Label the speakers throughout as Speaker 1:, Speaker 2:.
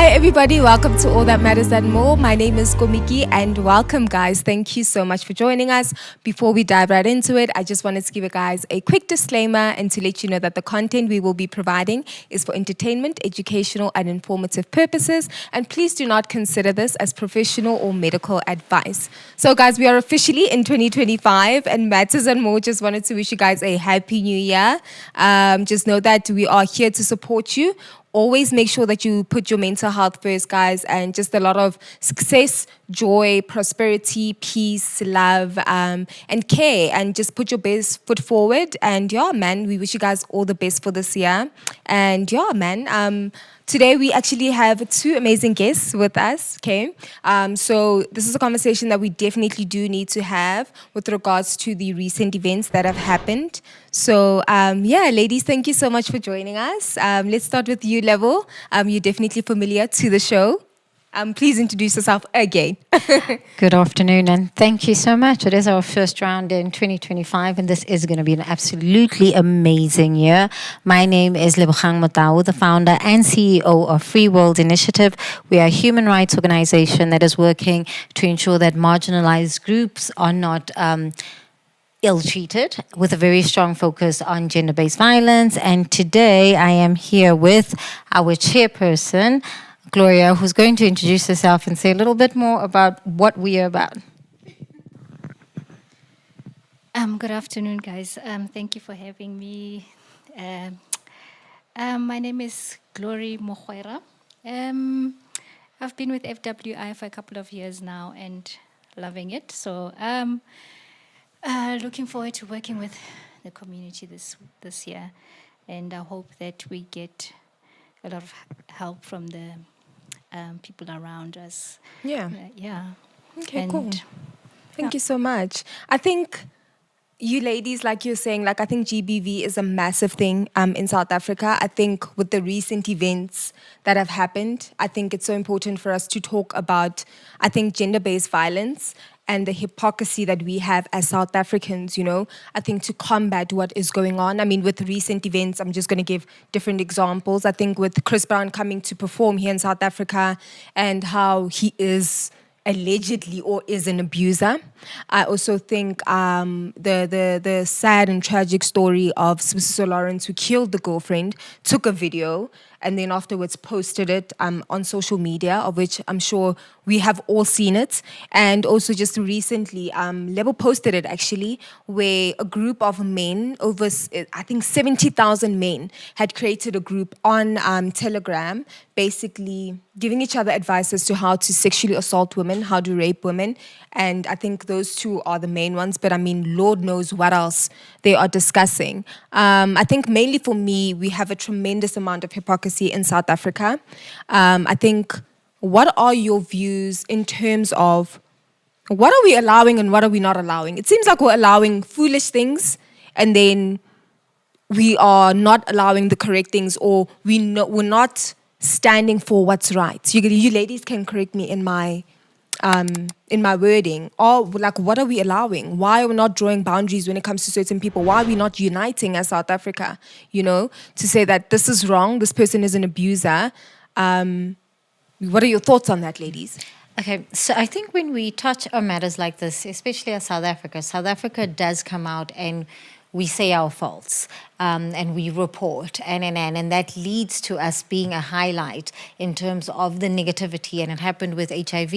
Speaker 1: Hi everybody, welcome to All That Matters and More. My name is Komiki and welcome guys. Thank you so much for joining us. Before we dive right into it, I just wanted to give you guys a quick disclaimer and to let you know that the content we will be providing is for entertainment, educational and informative purposes, and please do not consider this as professional or medical advice. So guys, we are officially in 2025 and Matters and More just wanted to wish you guys a happy new year. Just know that we are here to support you. Always make sure that you put your mental health first, guys, and just a lot of success, joy, prosperity, peace, love, and care, and just put your best foot forward. And yeah, man, we wish you guys all the best for this year. And yeah, man, today we actually have two amazing guests with us, okay? So this is a conversation that we definitely do need to have with regards to the recent events that have happened. So yeah, ladies, thank you so much for joining us. Let's start with you, Level. You're definitely familiar to the show. Please introduce yourself again.
Speaker 2: Good afternoon and thank you so much. It is our first round in 2025 and this is going to be an absolutely amazing year. My name is Lebogang Motau, the founder and CEO of Free World Initiative. We are a human rights organization that is working to ensure that marginalized groups are not ill-treated, with a very strong focus on gender-based violence. And today I am here with our chairperson, Gloria, who's going to introduce herself and say a little bit more about what we are about.
Speaker 3: Good afternoon, guys. Thank you for having me. My name is Glory Mokhwera. I've been with FWI for a couple of years now and loving it. So looking forward to working with the community this year. And I hope that we get a lot of help from the people around us.
Speaker 1: Yeah.
Speaker 3: Yeah.
Speaker 1: Okay, cool. Thank you so much. I think you ladies, like you're saying, I think GBV is a massive thing in South Africa. I think with the recent events that have happened, I think it's so important for us to talk about, I think, gender-based violence and the hypocrisy that we have as South Africans, you know, I think to combat what is going on. I mean, with recent events, I'm just going to give different examples. I think with Chris Brown coming to perform here in South Africa and how he is allegedly or is an abuser. I also think the sad and tragic story of Sibusiso Lawrence, who killed the girlfriend, took a video and then afterwards posted it on social media, of which I'm sure we have all seen it. And also just recently, Lebo posted it actually, where a group of men, over I think 70,000 men, had created a group on Telegram, basically giving each other advice as to how to sexually assault women, how to rape women. And I think those two are the main ones, but I mean, Lord knows what else they are discussing. I think mainly for me, we have a tremendous amount of hypocrisy in South Africa. I think, what are your views in terms of what are we allowing and what are we not allowing? It seems like we're allowing foolish things and then we are not allowing the correct things, or we're not standing for what's right. You ladies can correct me in my wording, or what are we allowing? Why are we not drawing boundaries when it comes to certain people? Why are we not uniting as South Africa, you know, to say that this is wrong, this person is an abuser? What are your thoughts on that, ladies?
Speaker 2: Okay, so I think when we touch on matters like this, especially as South Africa does come out and we say our faults and we report and that leads to us being a highlight in terms of the negativity. And it happened with HIV,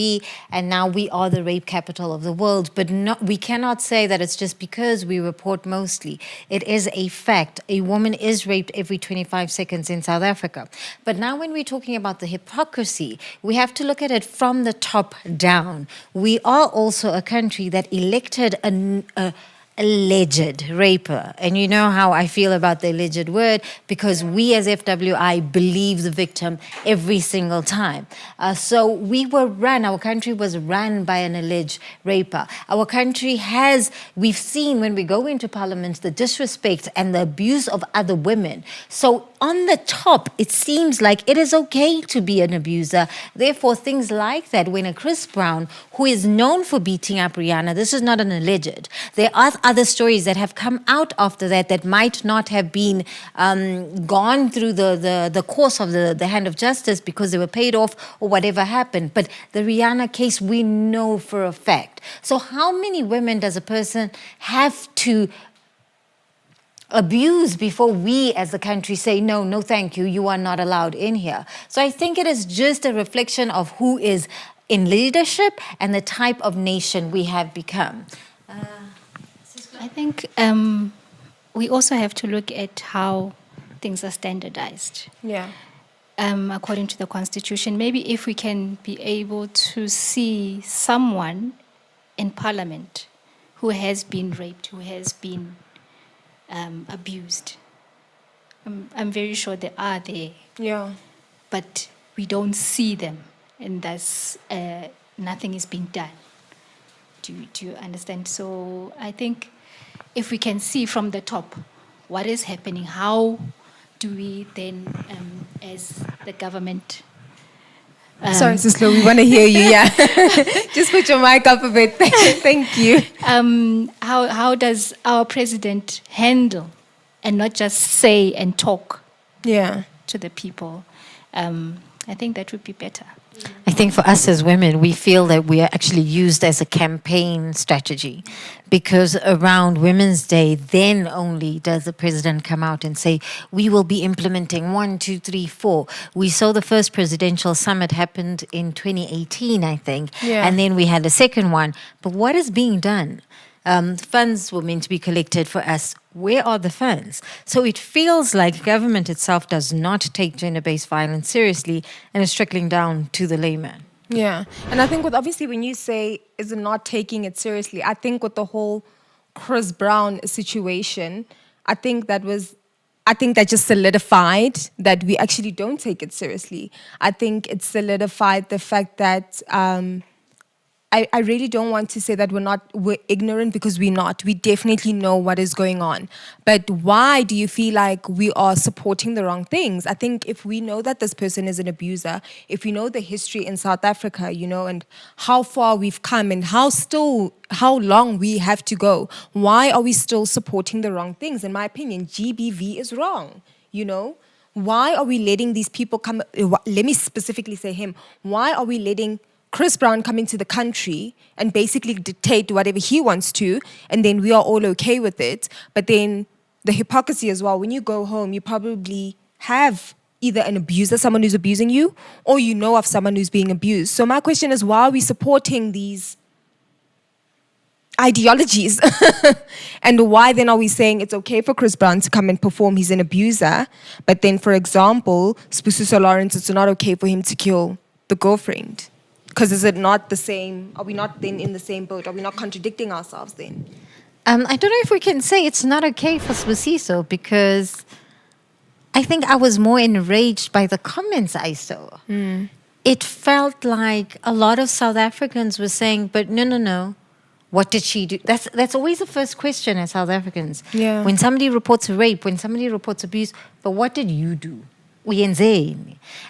Speaker 2: and now we are the rape capital of the world. But we cannot say that it's just because we report mostly. It is a fact. A woman is raped every 25 seconds in South Africa. But now when we're talking about the hypocrisy, we have to look at it from the top down. We are also a country that elected a alleged raper. And you know how I feel about the alleged word, because we as FWI believe the victim every single time. So our country was run by an alleged raper. Our country we've seen when we go into parliament, the disrespect and the abuse of other women. So on the top, it seems like it is okay to be an abuser. Therefore, things like that, when a Chris Brown, who is known for beating up Rihanna, this is not an alleged. There are other stories that have come out after that might not have been gone through the course of the hand of justice because they were paid off or whatever happened. But the Rihanna case, we know for a fact. So how many women does a person have to abuse before we as a country say, no, thank you, you are not allowed in here? So I think it is just a reflection of who is in leadership and the type of nation we have become.
Speaker 3: I think we also have to look at how things are standardized.
Speaker 1: Yeah.
Speaker 3: According to the Constitution, maybe if we can be able to see someone in Parliament who has been raped, who has been abused. I'm very sure they are there,
Speaker 1: Yeah.
Speaker 3: but we don't see them, and thus nothing is being done. Do you understand? So I think if we can see from the top what is happening, how do we then, as the government...
Speaker 1: Sorry, Sislo, we want to hear you, yeah. Just put your mic up a bit. Thank you.
Speaker 3: How does our president handle and not just say and talk to the people? I think that would be better.
Speaker 2: I think for us as women, we feel that we are actually used as a campaign strategy, because around Women's Day, then only does the president come out and say, we will be implementing 1, 2, 3, 4. We saw the first presidential summit happened in 2018, I think.
Speaker 1: Yeah.
Speaker 2: And then we had a second one. But what is being done? Funds were meant to be collected for us. Where are the funds? So it feels like government itself does not take gender-based violence seriously and is trickling down to the layman.
Speaker 1: Yeah. And I think obviously when you say is it not taking it seriously, I think with the whole Chris Brown situation, I think that just solidified that we actually don't take it seriously. I think it solidified the fact that I really don't want to say that we're ignorant, because we're not. We definitely know what is going on. But why do you feel like we are supporting the wrong things? I think if we know that this person is an abuser, if we know the history in South Africa, and how far we've come and how long we have to go, why are we still supporting the wrong things? In my opinion, GBV is wrong, Why are we letting these people come? Let me specifically say him. Why are we letting Chris Brown come into the country and basically dictate whatever he wants to, and then we are all okay with it? But then the hypocrisy as well, when you go home, you probably have either an abuser, someone who's abusing you, or you know of someone who's being abused. So my question is, why are we supporting these ideologies? And why then are we saying it's okay for Chris Brown to come and perform, he's an abuser, but then, for example, Spusiso Lawrence, it's not okay for him to kill the girlfriend? Because is it not the same? Are we not then in the same boat? Are we not contradicting ourselves then?
Speaker 2: I don't know if we can say it's not okay for Spusiso, because I think I was more enraged by the comments I saw. It felt like a lot of South Africans were saying, but no, what did she do? That's always the first question as South Africans.
Speaker 1: Yeah.
Speaker 2: When somebody reports a rape, when somebody reports abuse, but what did you do?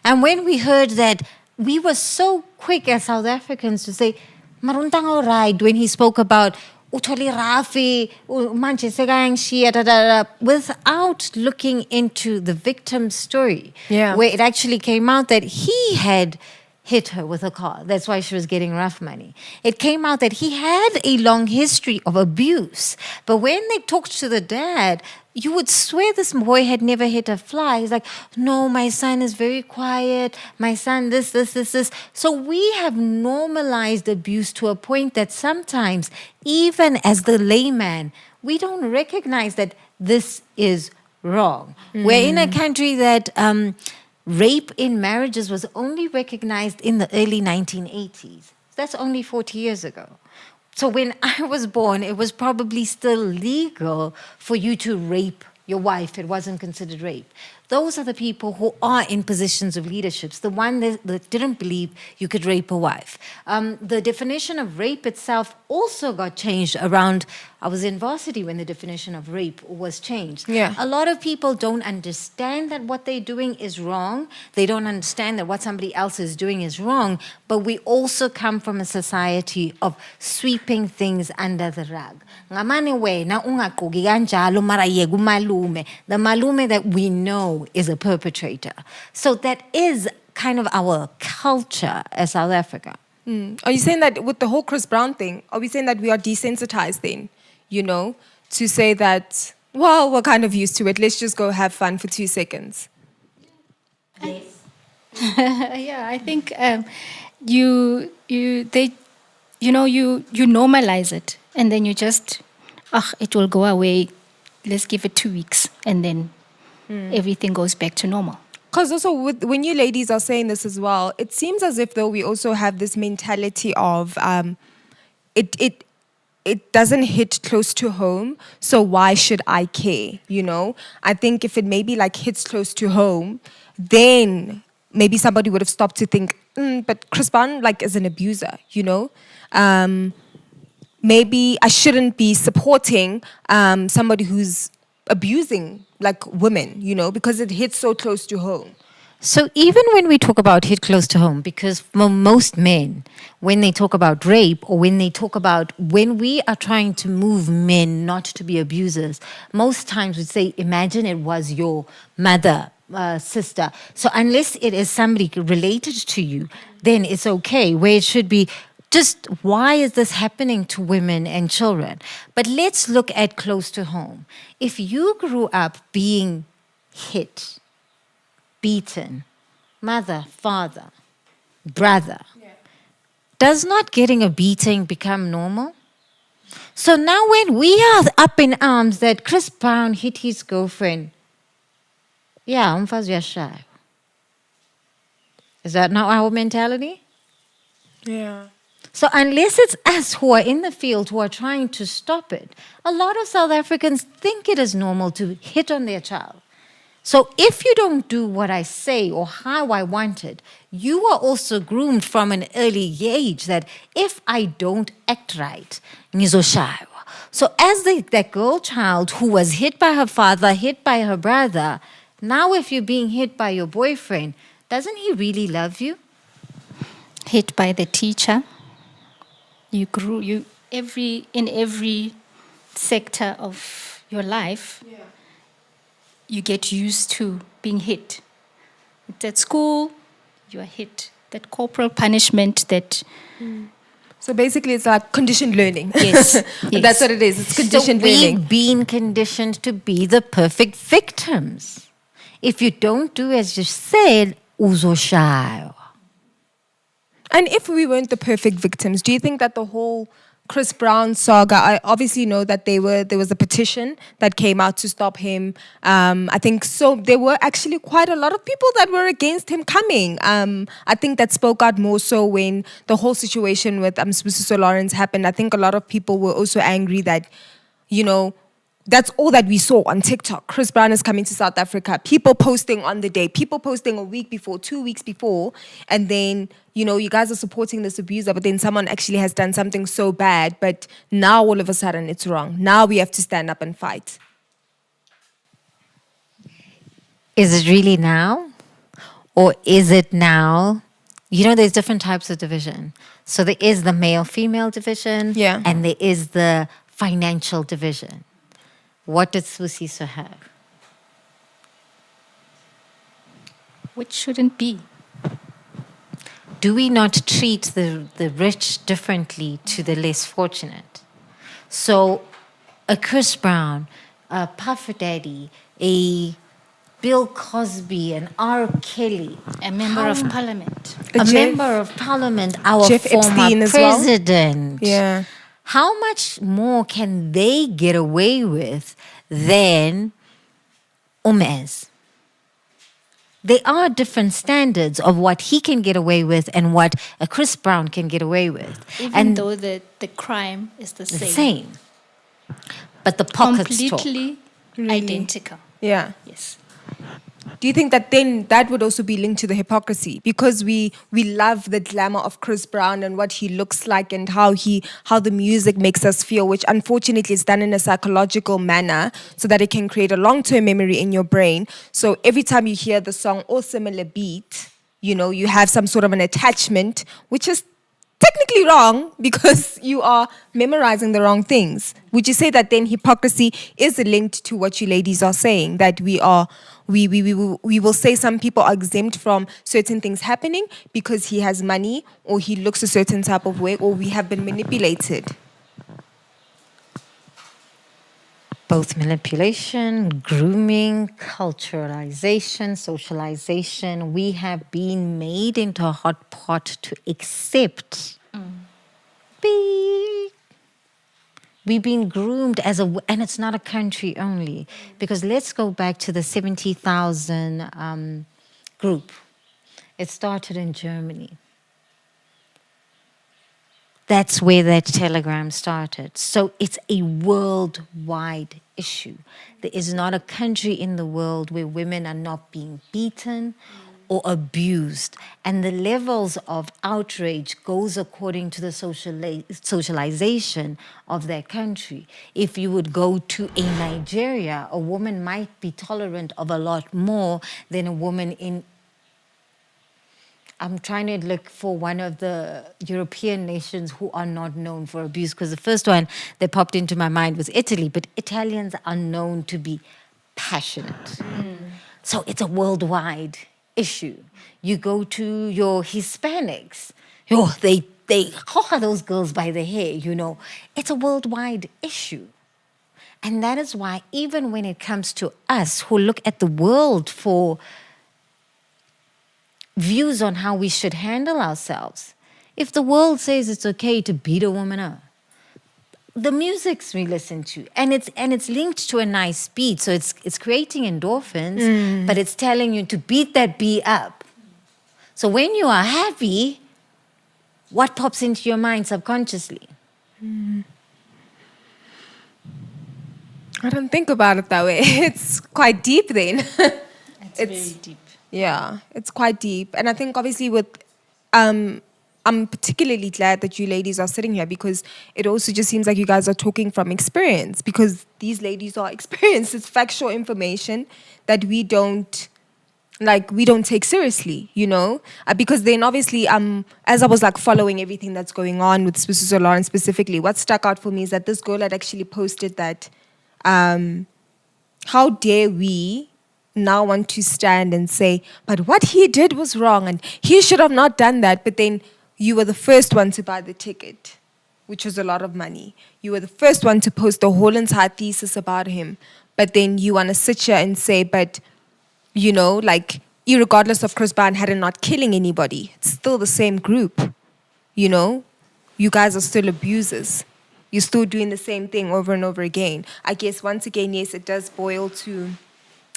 Speaker 2: And when we heard that, we were so quick as South Africans to say, Maruntang all right, when he spoke about Utoli Rafi, without looking into the victim's story, where it actually came out that he had hit her with a car. That's why she was getting rough money. It came out that he had a long history of abuse. But when they talked to the dad, you would swear this boy had never hit a fly. He's like, no, my son is very quiet. My son, this. So we have normalized abuse to a point that sometimes, even as the layman, we don't recognize that this is wrong. We're in a country that rape in marriages was only recognized in the early 1980s. That's only 40 years ago. So when I was born, it was probably still legal for you to rape your wife. It wasn't considered rape. Those are the people who are in positions of leaderships, the one that didn't believe you could rape a wife. The definition of rape itself also got changed around, I was in varsity when the definition of rape was changed.
Speaker 1: Yeah.
Speaker 2: A lot of people don't understand that what they're doing is wrong. They don't understand that what somebody else is doing is wrong. But we also come from a society of sweeping things under the rug. Ngamane wena ungaqoki kanjalo mara yeka umalume. The malume that we know is a perpetrator. So that is kind of our culture as South Africa.
Speaker 1: Are you saying that with the whole Chris Brown thing, are we saying that we are desensitized then, to say that, well, we're kind of used to it, let's just go have fun for 2 seconds?
Speaker 3: Yeah, I think you normalize it, and then you just, it will go away. Let's give it 2 weeks, and then everything goes back to normal.
Speaker 1: Because also when you ladies are saying this as well, it seems as if though we also have this mentality of it doesn't hit close to home, so why should I care? I think if it maybe like hits close to home, then maybe somebody would have stopped to think, but Chris Brown like is an abuser, maybe I shouldn't be supporting somebody who's abusing like women, because it hits so close to home.
Speaker 2: So even when we talk about hit close to home, because for most men, when they talk about rape or when they talk about when we are trying to move men not to be abusers, most times we say, imagine it was your mother, sister. So unless it is somebody related to you, then it's okay, where it should be just why is this happening to women and children? But let's look at close to home. If you grew up being hit, beaten, mother, father, brother, does not getting a beating become normal? So now when we are up in arms that Chris Brown hit his girlfriend, umfazi uyashaya. Is that not our mentality?
Speaker 1: Yeah.
Speaker 2: So unless it's us who are in the field who are trying to stop it, a lot of South Africans think it is normal to hit on their child. So if you don't do what I say or how I want it, you are also groomed from an early age that if I don't act right, ngizoshaywa. So as that girl child who was hit by her father, hit by her brother, now if you're being hit by your boyfriend, doesn't he really love you?
Speaker 3: Hit by the teacher. In every sector of your life, you get used to being hit. At school, you are hit. That corporal punishment that...
Speaker 1: So basically it's like conditioned learning.
Speaker 3: Yes.
Speaker 1: That's what it is. It's conditioned learning.
Speaker 2: We've been conditioned to be the perfect victims. If you don't do as you said, uzoshaywa.
Speaker 1: And if we weren't the perfect victims, do you think that the whole Chris Brown saga, I obviously know that there was a petition that came out to stop him. I think so. There were actually quite a lot of people that were against him coming. I think that spoke out more so when the whole situation with Sbusiso Lawrence happened. I think a lot of people were also angry that, that's all that we saw on TikTok. Chris Brown is coming to South Africa. People posting on the day. People posting a week before, 2 weeks before. And then, you guys are supporting this abuser, but then someone actually has done something so bad. But now all of a sudden it's wrong. Now we have to stand up and fight.
Speaker 2: Is it really now? Or is it now? There's different types of division. So there is the male-female division.
Speaker 1: Yeah.
Speaker 2: And there is the financial division. What did Sbusiso have?
Speaker 3: Which shouldn't be.
Speaker 2: Do we not treat the rich differently to the less fortunate? So a Chris Brown, a Puff Daddy, a Bill Cosby, an R. Kelly.
Speaker 3: A member of parliament.
Speaker 2: Member of parliament, our
Speaker 1: Jeff
Speaker 2: former
Speaker 1: Epstein as well?
Speaker 2: president.
Speaker 1: Yeah.
Speaker 2: How much more can they get away with than Umez? There are different standards of what he can get away with and what a Chris Brown can get away with.
Speaker 3: Even though the crime is the same.
Speaker 2: But the pockets talk.
Speaker 3: Completely identical.
Speaker 1: Yeah.
Speaker 3: Yes.
Speaker 1: Do you think that then that would also be linked to the hypocrisy? Because we love the glamour of Chris Brown and what he looks like and how the music makes us feel, which unfortunately is done in a psychological manner so that it can create a long-term memory in your brain. So every time you hear the song or similar beat, you know, you have some sort of an attachment, which is technically wrong because you are memorizing the wrong things. Would you say that then hypocrisy is linked to what you ladies are saying, that we will say some people are exempt from certain things happening because he has money or he looks a certain type of way or we have been manipulated?
Speaker 2: Both manipulation, grooming, culturalization, socialization. We have been made into a hot pot to accept. Beep. We've been groomed and it's not a country only, because let's go back to the 70,000 group. It started in Germany. That's where that telegram started. So it's a worldwide issue. There is not a country in the world where women are not being beaten or abused. And the levels of outrage goes according to the socialization of that country. If you would go to a Nigeria, a woman might be tolerant of a lot more than a woman in, I'm trying to look for one of the European nations who are not known for abuse, because the first one that popped into my mind was Italy, but Italians are known to be passionate. So it's a worldwide issue. You go to your Hispanics, they hook those girls by the hair, you know. It's a worldwide issue. And that is why even when it comes to us who look at the world for views on how we should handle ourselves. If the world says it's okay to beat a woman up, the musics we listen to, and it's linked to a nice beat, so it's creating endorphins, but it's telling you to beat that bee up. So when you are happy, what pops into your mind subconsciously?
Speaker 1: I don't think about it that way. It's quite deep then.
Speaker 3: It's very deep.
Speaker 1: Yeah, it's quite deep. And I think obviously I'm particularly glad that you ladies are sitting here because it also just seems like you guys are talking from experience, because these ladies are experienced. It's factual information that we don't take seriously, you know? Because then obviously, as I was like following everything that's going on with Spusiso Lawrence specifically, what stuck out for me is that this girl had actually posted that, how dare we now want to stand and say, but what he did was wrong and he should have not done that. But then you were the first one to buy the ticket, which was a lot of money. You were the first one to post the whole entire thesis about him. But then you want to sit here and say, but, you know, like, irregardless of Chris Brown had not killing anybody, it's still the same group, you know? You guys are still abusers. You're still doing the same thing over and over again. I guess once again, yes, it does boil to,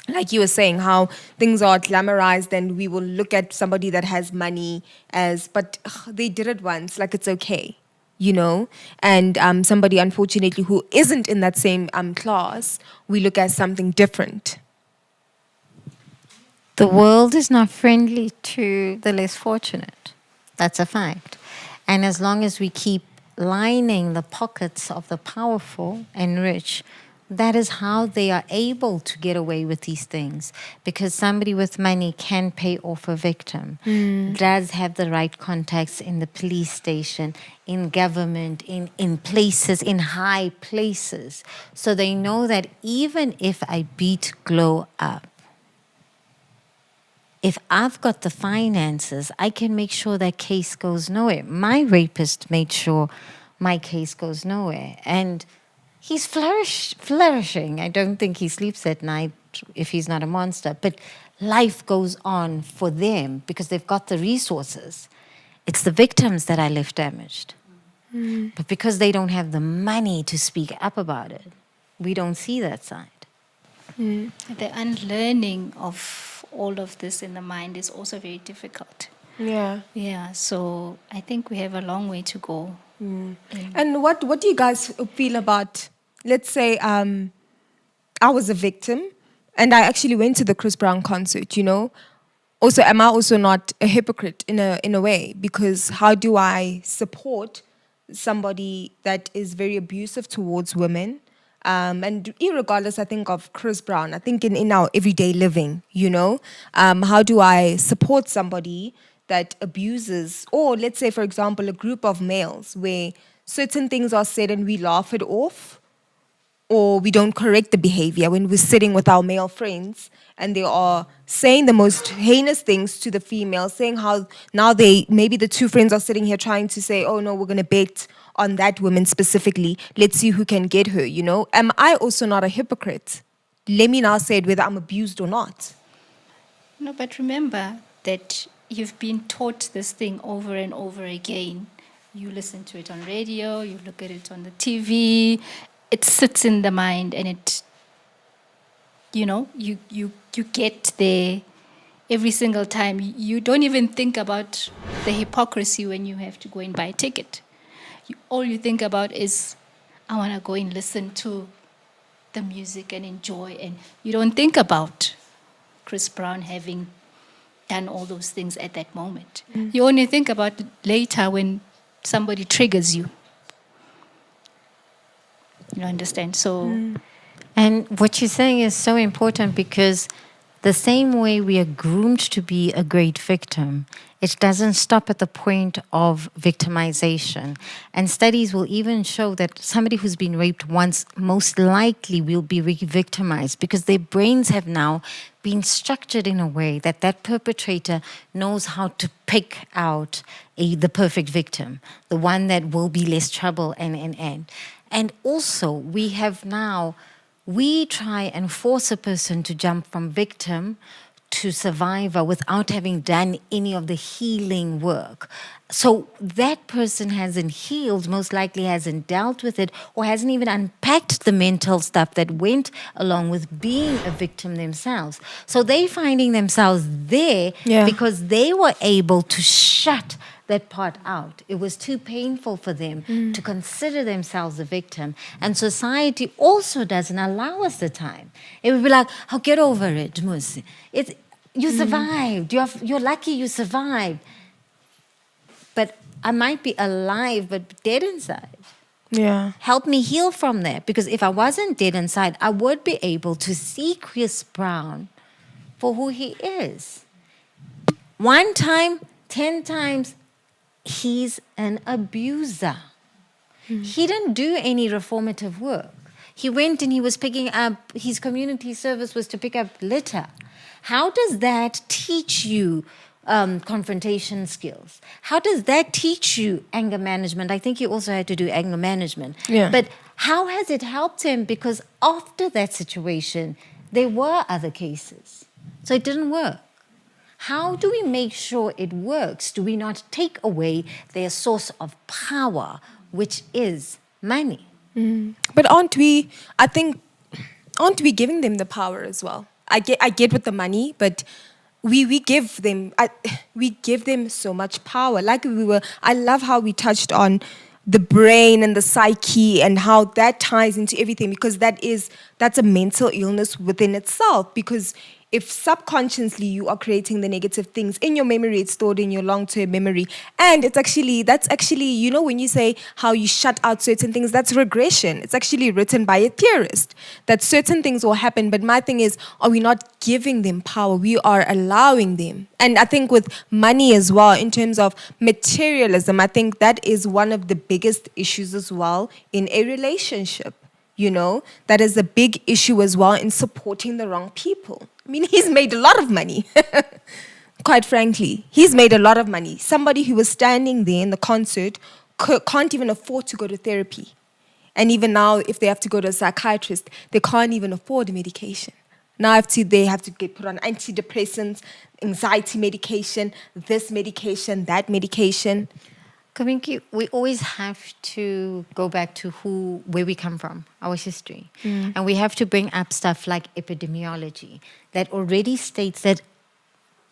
Speaker 1: like you were saying, how things are glamorized and we will look at somebody that has money as, but they did it once, like it's okay, you know? And somebody, unfortunately, who isn't in that same class, we look at something different.
Speaker 2: The world is not friendly to the less fortunate. That's a fact. And as long as we keep lining the pockets of the powerful and rich, that is how they are able to get away with these things, because somebody with money can pay off a victim, does have the right contacts in the police station, in government, in places, in high places. So they know that even if I beat Glow up, if I've got the finances, I can make sure that case goes nowhere. My rapist made sure my case goes nowhere. And he's flourishing. I don't think he sleeps at night if he's not a monster. But life goes on for them because they've got the resources. It's the victims that are left damaged. But because they don't have the money to speak up about it, we don't see that side.
Speaker 3: The unlearning of all of this in the mind is also very difficult.
Speaker 1: Yeah.
Speaker 3: Yeah, so I think we have a long way to go.
Speaker 1: And what do you guys feel about, let's say I was a victim And I actually went to the Chris Brown concert, you know. Also, am I also not a hypocrite in a way? Because how do I support somebody that is very abusive towards women? And irregardless, I think, of Chris Brown, I think in our everyday living, you know, how do I support somebody that abuses, or let's say, for example, a group of males where certain things are said and we laugh it off, or we don't correct the behavior when we're sitting with our male friends and they are saying the most heinous things to the female, saying how now maybe the two friends are sitting here trying to say, oh no, we're going to bet on that woman specifically. Let's see who can get her, you know? Am I also not a hypocrite? Let me now say it whether I'm abused or not.
Speaker 3: No, but remember that you've been taught this thing over and over again. You listen to it on radio, you look at it on the TV, it sits in the mind, and it, you know, you get there every single time. You don't even think about the hypocrisy when you have to go and buy a ticket. All you think about is, I want to go and listen to the music and enjoy, and you don't think about Chris Brown having done all those things at that moment. You only think about it later when somebody triggers you. You understand? So,
Speaker 2: And what you're saying is so important, because the same way we are groomed to be a great victim, it doesn't stop at the point of victimization. And studies will even show that somebody who's been raped once most likely will be re-victimized, because their brains have now been structured in a way that that perpetrator knows how to pick out the perfect victim, the one that will be less trouble and also we have now, we try and force a person to jump from victim to survivor without having done any of the healing work. So that person hasn't healed, most likely hasn't dealt with it, or hasn't even unpacked the mental stuff that went along with being a victim themselves. So they finding themselves there because they were able to shut that part out. It was too painful for them to consider themselves a victim. And society also doesn't allow us the time. It would be like, oh, get over it, Musi. You survived. You're lucky you survived. But I might be alive, but dead inside.
Speaker 1: Yeah.
Speaker 2: Help me heal from that. Because if I wasn't dead inside, I would be able to see Chris Brown for who he is. 1 time, 10 times, he's an abuser. He didn't do any reformative work. He went and he was picking up, his community service was to pick up litter. How does that teach you confrontation skills? How does that teach you anger management? I think he also had to do anger management.
Speaker 1: Yeah.
Speaker 2: But how has it helped him? Because after that situation, there were other cases. So it didn't work. How do we make sure it works? Do we not take away their source of power, which is money?
Speaker 1: But aren't we giving them the power as well? I get with the money, but we give them so much power. I love how we touched on the brain and the psyche and how that ties into everything, because that's a mental illness within itself. Because if subconsciously you are creating the negative things in your memory, it's stored in your long-term memory. And that's actually, you know, when you say how you shut out certain things, that's regression. It's actually written by a theorist that certain things will happen. But my thing is, are we not giving them power? We are allowing them. And I think with money as well, in terms of materialism, I think that is one of the biggest issues as well in a relationship. You know, that is a big issue as well in supporting the wrong people. I mean, he's made a lot of money. Quite frankly, he's made a lot of money. Somebody who was standing there in the concert can't even afford to go to therapy. And even now, if they have to go to a psychiatrist, they can't even afford medication. Now they have to get put on antidepressants, anxiety medication, this medication, that medication.
Speaker 2: Kaminki, we always have to go back to where we come from, our history. And we have to bring up stuff like epidemiology that already states that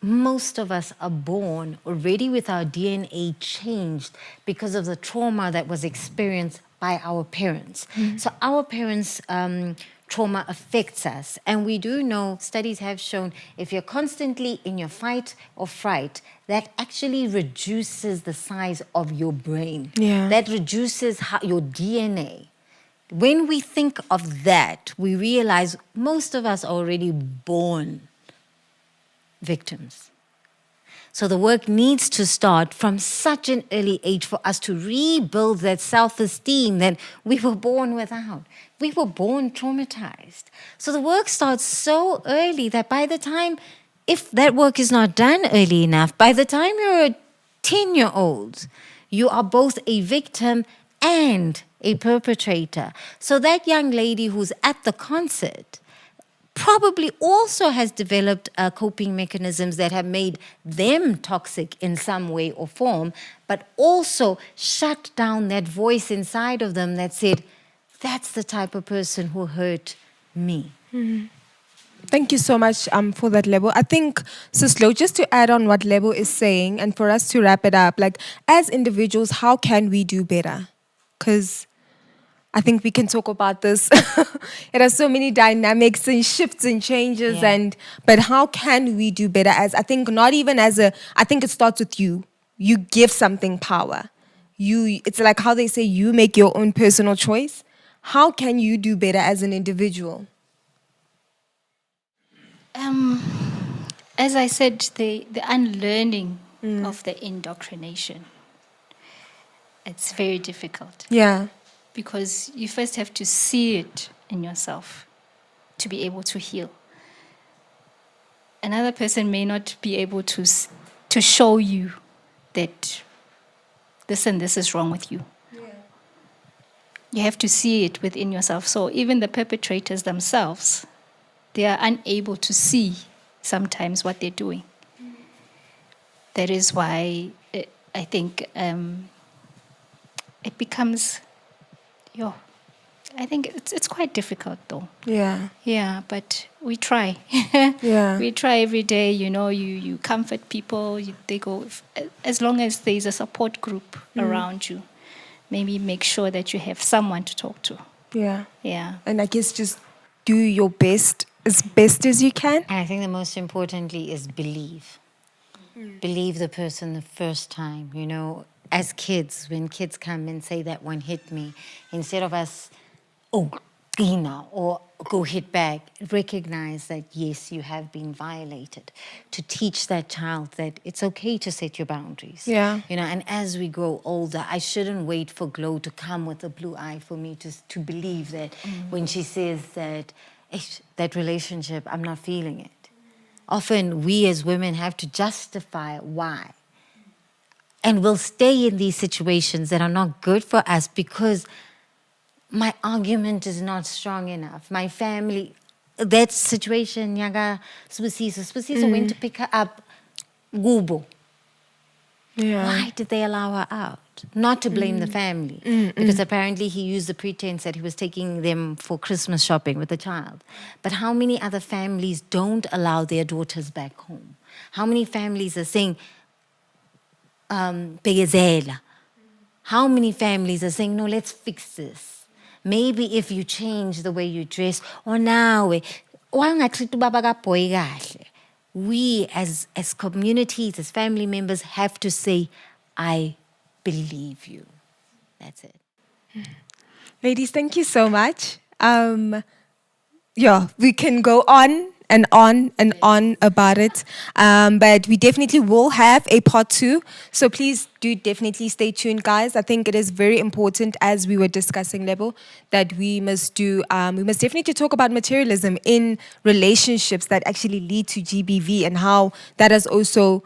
Speaker 2: most of us are born already with our DNA changed because of the trauma that was experienced by our parents. So our parents trauma affects us. And we do know, studies have shown, if you're constantly in your fight or fright, that actually reduces the size of your brain.
Speaker 1: Yeah.
Speaker 2: That reduces your DNA. When we think of that, we realize most of us are already born victims. So the work needs to start from such an early age for us to rebuild that self-esteem that we were born without. We were born traumatized. So the work starts so early that by the time, if that work is not done early enough, by the time you're a 10-year-old, you are both a victim and a perpetrator. So that young lady who's at the concert probably also has developed coping mechanisms that have made them toxic in some way or form, but also shut down that voice inside of them that said, that's the type of person who hurt me.
Speaker 1: Mm-hmm. Thank you so much for that, Lebo. I think, Sislo, just to add on what Lebo is saying and for us to wrap it up, like as individuals, how can we do better? Because I think we can talk about this. It has so many dynamics and shifts and changes, but how can we do better? As I think, not even as I think it starts with you. You give something power. It's like how they say you make your own personal choice. How can you do better as an individual?
Speaker 3: As I said, the unlearning of the indoctrination, it's very difficult.
Speaker 1: Yeah.
Speaker 3: Because you first have to see it in yourself to be able to heal. Another person may not be able to show you that this and this is wrong with you. Yeah. You have to see it within yourself. So even the perpetrators themselves, they are unable to see sometimes what they're doing. That is why I think it becomes... I think it's quite difficult though.
Speaker 1: Yeah.
Speaker 3: Yeah, but we try.
Speaker 1: Yeah.
Speaker 3: We try every day, you comfort people, they go, as long as there's a support group around you, maybe make sure that you have someone to talk to.
Speaker 1: Yeah.
Speaker 3: Yeah.
Speaker 1: And I guess just do your best as you can.
Speaker 2: And I think the most importantly is believe. Believe the person the first time, As kids, when kids come and say that one hit me, instead of us, or go hit back, recognize that, yes, you have been violated. To teach that child that it's okay to set your boundaries.
Speaker 1: Yeah.
Speaker 2: And as we grow older, I shouldn't wait for Glow to come with a blue eye for me to believe that when she says that relationship, I'm not feeling it. Often we as women have to justify why. And we'll stay in these situations that are not good for us because my argument is not strong enough. My family, that situation, Nyaga Spusiso went to pick her up, Gubo.
Speaker 1: Yeah.
Speaker 2: Why did they allow her out? Not to blame the family, because apparently he used the pretense that he was taking them for Christmas shopping with the child. But how many other families don't allow their daughters back home? How many families are saying, Begezela? How many families are saying, no, let's fix this? Maybe if you change the way you dress, or now, we as communities, as family members, have to say, I believe you. That's it.
Speaker 1: Ladies, thank you so much. We can go on and on and on about it. But we definitely will have a part 2. So please do definitely stay tuned, guys. I think it is very important, as we were discussing, Lebo, that we must definitely talk about materialism in relationships that actually lead to GBV and how that has also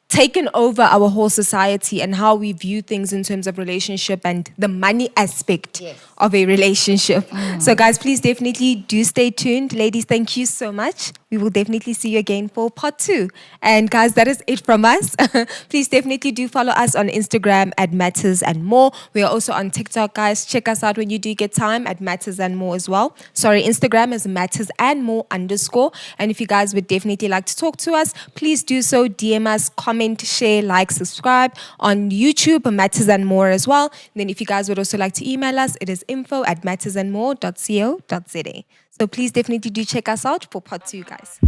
Speaker 1: taken over our whole society and how we view things in terms of relationship and the money aspect of a relationship. So guys, please definitely do stay tuned. Ladies, thank you so much. We will definitely see you again for part 2. And guys, that is it from us. Please definitely do follow us on Instagram at Matters and More. We are also on TikTok, guys. Check us out when you do get time at Matters and More as well. Sorry, Instagram is Matters and More _ And if you guys would definitely like to talk to us, please do so. DM us, comment, share, like, subscribe on YouTube, Matters and More as well. And then if you guys would also like to email us, it is info@mattersandmore.co.za. So please definitely do check us out for part 2, guys.